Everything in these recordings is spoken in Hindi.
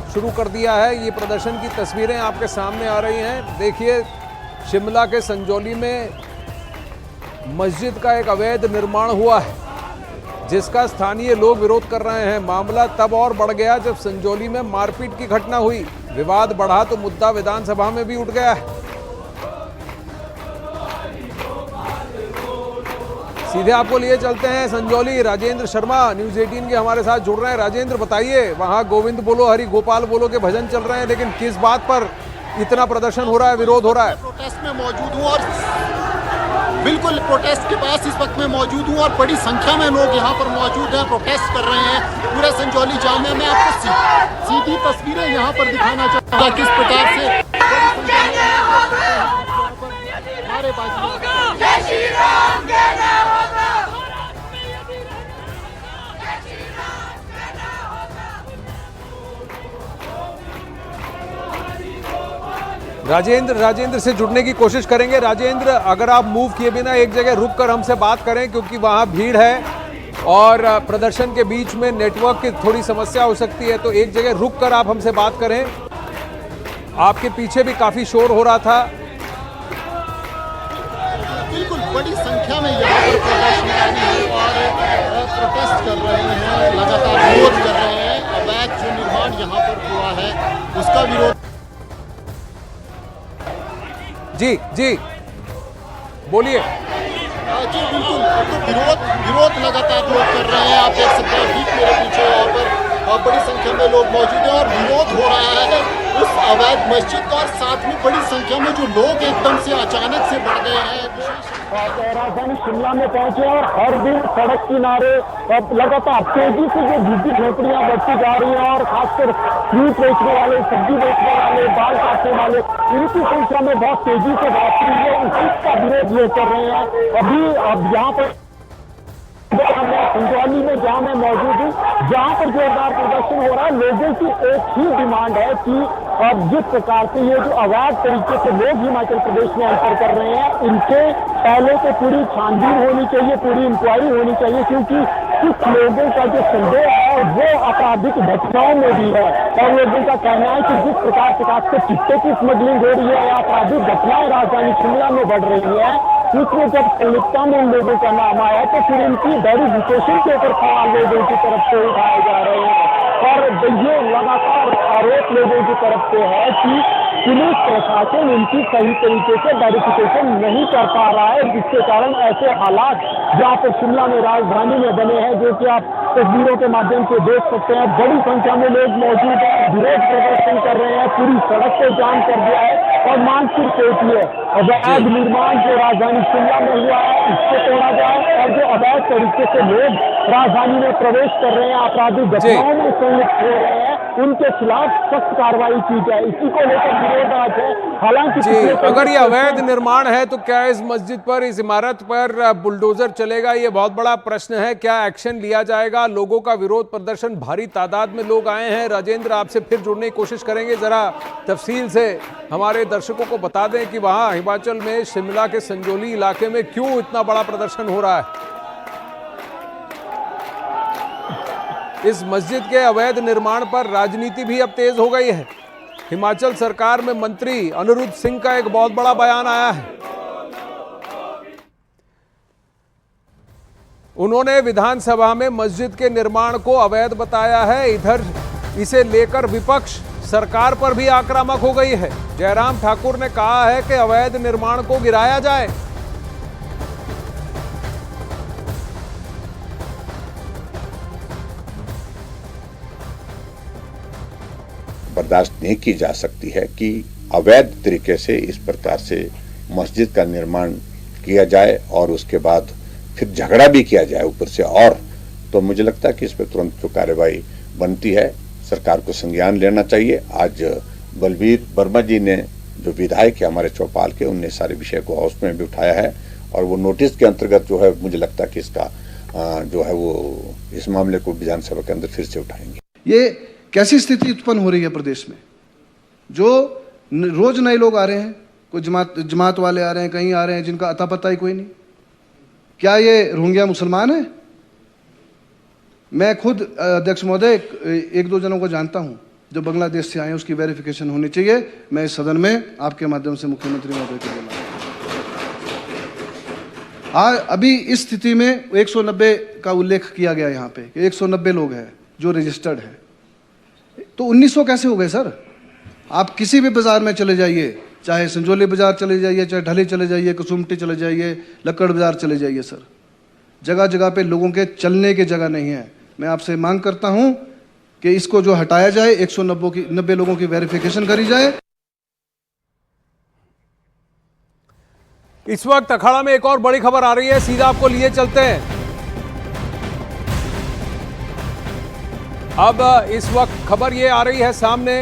शुरू कर दिया है। ये प्रदर्शन की तस्वीरें आपके सामने आ रही हैं। देखिए, शिमला के संजौली में मस्जिद का एक अवैध निर्माण हुआ है, जिसका स्थानीय लोग विरोध कर रहे हैं। मामला तब और बढ़ गया जब संजौली में मारपीट की घटना हुई। विवाद बढ़ा तो मुद्दा विधानसभा में भी उठ गया है। सीधे आपको लिए चलते हैं संजौली। राजेंद्र शर्मा न्यूज़ 18 के हमारे साथ जुड़ रहे हैं। राजेंद्र, बताइए, वहां गोविंद बोलो हरि गोपाल बोलो के भजन चल रहे हैं, लेकिन किस बात पर इतना प्रदर्शन हो रहा है, विरोध हो रहा है? प्रोटेस्ट में मौजूद हूँ और बिल्कुल प्रोटेस्ट के पास इस वक्त मैं मौजूद हूँ और बड़ी संख्या में लोग यहाँ पर मौजूद हैं, प्रोटेस्ट कर रहे हैं पूरे संजौली जामे में। आपको सीधी तस्वीरें यहाँ पर दिखाना चाहूँगा किस प्रकार से राजेंद्र से जुड़ने की कोशिश करेंगे। राजेंद्र, अगर आप मूव किए बिना एक जगह रुक कर हमसे बात करें, क्योंकि वहां भीड़ है और प्रदर्शन के बीच में नेटवर्क की थोड़ी समस्या हो सकती है, तो एक जगह रुक कर आप हमसे बात करें। आपके पीछे भी काफी शोर हो रहा था। बिल्कुल बड़ी संख्या में यहाँ पर प्रदर्शनकारी और प्रोटेस्ट कर रहे हैं, लगातार विरोध कर रहे हैं। अवैध जो निर्माण यहाँ पर हुआ है उसका विरोध। जी बोलिए। जी बिल्कुल, तो विरोध लगातार लोग कर रहे हैं। आप देख सकते हैं ठीक मेरे पीछे यहाँ पर बड़ी संख्या में लोग मौजूद हैं और विरोध हो रहा है उस अवैध मस्जिद का। और साथ में बड़ी संख्या में जो लोग एकदम से अचानक से बढ़ गए हैं। राजधानी शिमला में पहुंचे और हर दिन सड़क किनारे लगातार तेजी से जो झुग्गी झोपड़ियां बढ़ती जा रही हैं और खासकर फ्रूट बेचने वाले, सब्जी बेचने वाले, बाल काटने वाले, इनकी संख्या में बहुत तेजी से बढ़ रही है। उसी का विरोध ये कर रहे हैं। अब यहाँ पर संजौली में जहाँ मैं मौजूद हूँ, जहाँ पर जोरदार प्रदर्शन हो रहा है, लोगों की एक ही डिमांड है कि अब जिस प्रकार से ये जो अवैध तरीके से लोग हिमाचल प्रदेश में एंटर कर रहे हैं, इनके पहले तो पूरी छानबीन होनी चाहिए, पूरी इंक्वायरी होनी चाहिए, क्योंकि कुछ लोगों का जो संदेह है वो आपराधिक घटनाओं में भी है। और लोगों का कहना है कि जिस प्रकार से खासकर चिट्टे की स्मगलिंग हो रही है या आपराधिक घटनाएं राजधानी शिमला में बढ़ रही है, उसमें जब संलिप्तता में इन लोगों का नाम आया तो फिर इनकी वेरिफिकेशन के ऊपर सवाल लोगों की तरफ से उठाए जा रहे हैं। और ये लगातार आरोप लोगों की तरफ से है कि पुलिस प्रशासन इनकी सही तरीके से वेरिफिकेशन नहीं कर पा रहा है, जिसके कारण ऐसे हालात जहाँ पर शिमला में राजधानी में बने हैं, जो कि आप तस्वीरों के माध्यम से देख सकते हैं। बड़ी संख्या में लोग मौजूद हैं, विरोध प्रदर्शन कर रहे हैं, पूरी सड़क को जाम कर दिया है और मांग सिर्फ एक ही है, अवैध निर्माण जो राजधानी शिमला में हुआ है इसको तोड़ा जाए और जो अवैध तरीके से लोग राजधानी में प्रवेश कर रहे हैं, आपराधिक घटनाओं में संलिप्त हो रहे हैं, उनके खिलाफ सख्त कार्रवाई की जाए। इसी को लेकर विरोध आज है। हालांकि अगर ये अवैध निर्माण है तो क्या इस मस्जिद पर, इस इमारत पर बुलडोजर चलेगा? ये बहुत बड़ा प्रश्न है। क्या एक्शन लिया जाएगा? लोगों का विरोध प्रदर्शन, भारी तादाद में लोग आए हैं। राजेंद्र, आपसे फिर जुड़ने की कोशिश करेंगे। जरा तफसील से हमारे दर्शकों को बता दें कि वहां हिमाचल में शिमला के संजौली इलाके में क्यों इतना बड़ा प्रदर्शन हो रहा है। इस मस्जिद के अवैध निर्माण पर राजनीति भी अब तेज हो गई है। हिमाचल सरकार में मंत्री अनिरुद्ध सिंह का एक बहुत बड़ा बयान आया है। उन्होंने विधानसभा में मस्जिद के निर्माण को अवैध बताया है। इधर इसे लेकर विपक्ष सरकार पर भी आक्रामक हो गई है। जयराम ठाकुर ने कहा है कि अवैध निर्माण को गिराया जाए। बर्दाश्त नहीं की जा सकती है कि अवैध तरीके से इस प्रकार से मस्जिद का निर्माण किया जाए और उसके बाद फिर झगड़ा भी किया जाए ऊपर से। और तो मुझे लगता है कि इस पर तुरंत जो कार्रवाई बनती है, सरकार को संज्ञान लेना चाहिए। आज बलबीर वर्मा जी ने, जो विधायक है हमारे चौपाल के, उनने सारे विषय को हाउस में भी उठाया है और वो नोटिस के अंतर्गत जो है, मुझे लगता है कि इसका जो है वो इस मामले को विधानसभा के अंदर फिर से उठाएंगे। ये कैसी स्थिति उत्पन्न हो रही है प्रदेश में? जो रोज नए लोग आ रहे हैं, कोई जमात वाले आ रहे हैं, कहीं आ रहे हैं जिनका अता पता ही कोई नहीं। क्या ये रोहिंग्या मुसलमान है? मैं खुद अध्यक्ष महोदय एक दो जनों को जानता हूं। जो बांग्लादेश से आए हैं उसकी वेरिफिकेशन होनी चाहिए। मैं इस सदन में आपके माध्यम से मुख्यमंत्री महोदय को बोला। अभी इस स्थिति में 190 का उल्लेख किया गया यहाँ पे कि 190 लोग हैं जो रजिस्टर्ड है, तो 1900 कैसे हो गए सर? आप किसी भी बाजार में चले जाइए, चाहे संजौली बाजार चले जाइए, चाहे ढली चले जाइए, कसुमटी चले जाइए, लक्कड़ बाजार चले जाइए सर, जगह जगह पे लोगों के चलने की जगह नहीं है। मैं आपसे मांग करता हूं कि इसको जो हटाया जाए, 190 लोगों की वेरिफिकेशन करी जाए। इस वक्त अखाड़ा में एक और बड़ी खबर आ रही है, सीधा आपको लिए चलते हैं। अब इस वक्त खबर ये आ रही है सामने,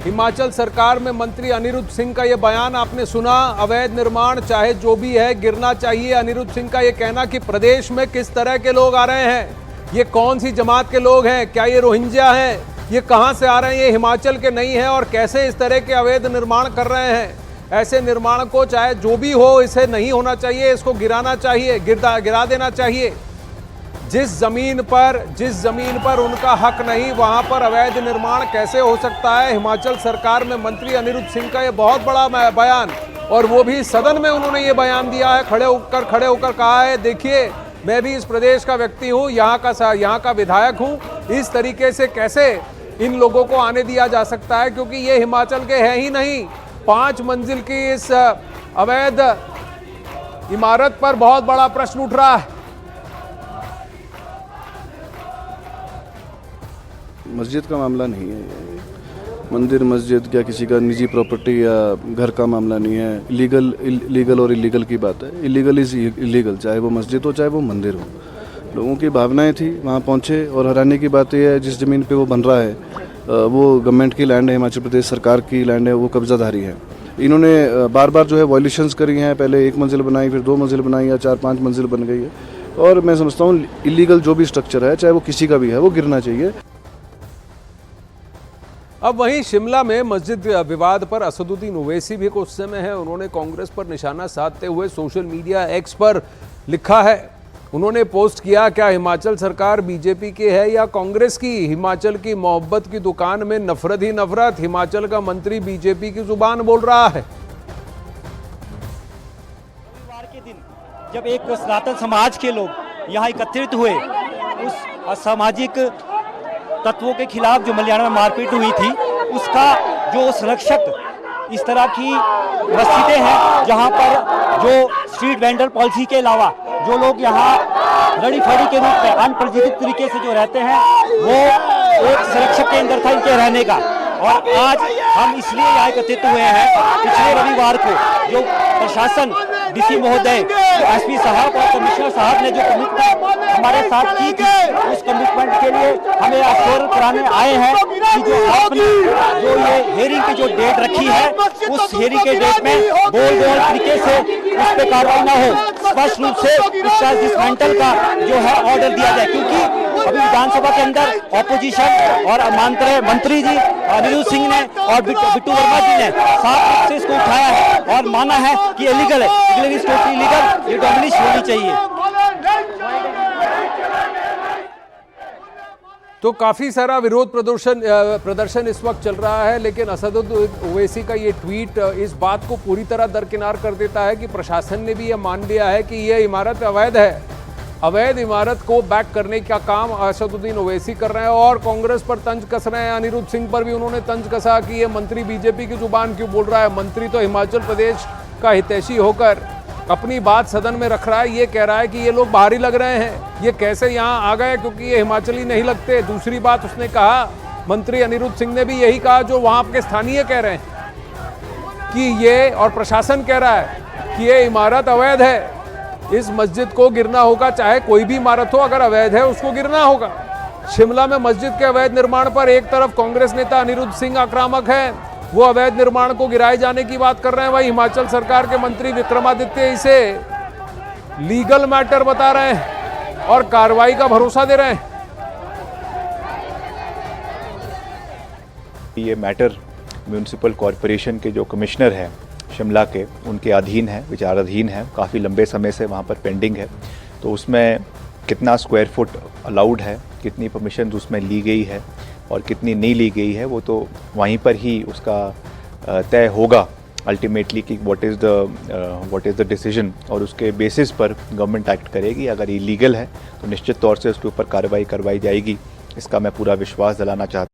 हिमाचल सरकार में मंत्री अनिरुद्ध सिंह का ये बयान आपने सुना, अवैध निर्माण चाहे जो भी है गिरना चाहिए। अनिरुद्ध सिंह का ये कहना कि प्रदेश में किस तरह के लोग आ रहे हैं, ये कौन सी जमात के लोग हैं, क्या ये रोहिंग्या हैं, ये कहां से आ रहे हैं, ये हिमाचल के नहीं है और कैसे इस तरह के अवैध निर्माण कर रहे हैं। ऐसे निर्माण को चाहे जो भी हो इसे नहीं होना चाहिए, इसको गिराना चाहिए, गिरा देना चाहिए। जिस जमीन पर उनका हक नहीं, वहां पर अवैध निर्माण कैसे हो सकता है। हिमाचल सरकार में मंत्री अनिरुद्ध सिंह का ये बहुत बड़ा बयान, और वो भी सदन में उन्होंने ये बयान दिया है, खड़े होकर कहा है, देखिए मैं भी इस प्रदेश का व्यक्ति हूँ, यहाँ का विधायक हूँ, इस तरीके से कैसे इन लोगों को आने दिया जा सकता है, क्योंकि ये हिमाचल के हैं ही नहीं। 5 मंजिल की इस अवैध इमारत पर बहुत बड़ा प्रश्न उठ रहा है। मस्जिद का मामला नहीं है, मंदिर मस्जिद क्या किसी का निजी प्रॉपर्टी या घर का मामला नहीं है। लीगल और इलीगल की बात है। इलीगल इज इलीगल, चाहे वो मस्जिद हो चाहे वो मंदिर हो। लोगों की भावनाएं थी, वहाँ पहुँचे, और हैरानी की बात यह है जिस ज़मीन पे वो बन रहा है वो गवर्नमेंट की लैंड है, हिमाचल प्रदेश सरकार की लैंड है, वो कब्जाधारी है। इन्होंने बार बार जो है वॉयलेशंस करी हैं, पहले 1 मंजिल बनाई, फिर 2 मंजिल बनाई, या 4-5 मंजिल बन गई है। और मैं समझता हूँ इलीगल जो भी स्ट्रक्चर है, चाहे वो किसी का भी है, वो गिरना चाहिए। अब वहीं शिमला में मस्जिद विवाद पर असदुद्दीन ओवैसी भी कुछ समय है, उन्होंने कांग्रेस पर निशाना साधते हुए सोशल मीडिया एक्स पर लिखा है। उन्होंने पोस्ट किया, क्या हिमाचल सरकार बीजेपी की है या कांग्रेस की? हिमाचल की मोहब्बत की दुकान में नफरत ही नफरत, हिमाचल का मंत्री बीजेपी की जुबान बोल रहा है। रविवार के दिन जब एक सनातन समाज के लोग यहाँ एकत्रित हुए, उस असामाजिक तत्वों के खिलाफ जो मल्याण में मारपीट हुई थी, उसका जो संरक्षक इस तरह की मस्जिदें हैं जहां पर जो स्ट्रीट वेंडर पॉलिसी के अलावा जो लोग यहाँ रड़ी फड़ी के रूप में अनप्रजित तरीके से जो रहते हैं, वो एक संरक्षक के अंदर था इनके रहने का। और आज हम इसलिए यहाँ एकत्रित हुए हैं, पिछले रविवार को जो प्रशासन, डीसी महोदय, एसपी साहब और कमिश्नर साहब ने जो कमिटमेंट हमारे साथ की थी, उस कमिटमेंट के लिए हमें अश्योर कराने आए हैं कि जो आपने जो ये हेयरिंग की जो डेट रखी है, उस हेयरिंग के डेट में गोल तरीके से उस पर कार्रवाई न हो, स्पष्ट रूप से इसका डिसमेंटल का जो है ऑर्डर दिया जाए। क्योंकि अभी विधानसभा के अंदर ऑपोजिशन और मंत्री जी अनिरुद्ध सिंह ने और बिट्टू वर्मा जी ने साफ रूप से इसको उठाया है और माना है कि इलीगल है, इलीगल, ये डॉमिनेशन होनी चाहिए। तो काफी सारा विरोध प्रदर्शन इस वक्त चल रहा है, लेकिन असदुद्दीन ओवैसी का ये ट्वीट इस बात को पूरी तरह दरकिनार कर देता है कि प्रशासन ने भी ये मान लिया है कि ये इमारत अवैध है। अवैध इमारत को बैक करने का काम असदुद्दीन ओवैसी कर रहे हैं और कांग्रेस पर तंज कस रहे हैं। अनिरुद्ध सिंह पर भी उन्होंने तंज कसा कि ये मंत्री बीजेपी की जुबान क्यों बोल रहा है। मंत्री तो हिमाचल प्रदेश का हितैषी होकर अपनी बात सदन में रख रहा है, ये कह रहा है कि ये लोग बाहरी लग रहे हैं, ये कैसे यहाँ आ गए क्योंकि ये हिमाचली नहीं लगते। दूसरी बात उसने कहा, मंत्री अनिरुद्ध सिंह ने भी यही कहा जो वहाँ के स्थानीय कह रहे हैं कि ये, और प्रशासन कह रहा है कि ये इमारत अवैध है, इस मस्जिद को गिरना होगा, चाहे कोई भी इमारत हो, अगर अवैध है उसको गिरना होगा। शिमला में मस्जिद के अवैध निर्माण पर एक तरफ कांग्रेस नेता अनिरुद्ध सिंह आक्रामक है, वो अवैध निर्माण को गिराए जाने की बात कर रहे हैं, वही हिमाचल सरकार के मंत्री विक्रमादित्य इसे लीगल मैटर बता रहे हैं और कार्रवाई का भरोसा दे रहे हैं। ये मैटर म्यूनिसिपल कॉरपोरेशन के जो कमिश्नर हैं शिमला के, उनके अधीन है, विचाराधीन है, काफ़ी लंबे समय से वहाँ पर पेंडिंग है। तो उसमें कितना स्क्वायर फुट अलाउड है, कितनी परमिशन उसमें ली गई है, और कितनी नहीं ली गई है वो तो वहीं पर ही उसका तय होगा अल्टीमेटली कि व्हाट इज़ द डिसीजन, और उसके बेसिस पर गवर्नमेंट एक्ट करेगी। अगर इलीगल है तो निश्चित तौर से उसके ऊपर कार्रवाई करवाई जाएगी, इसका मैं पूरा विश्वास दिलाना चाहता हूँ।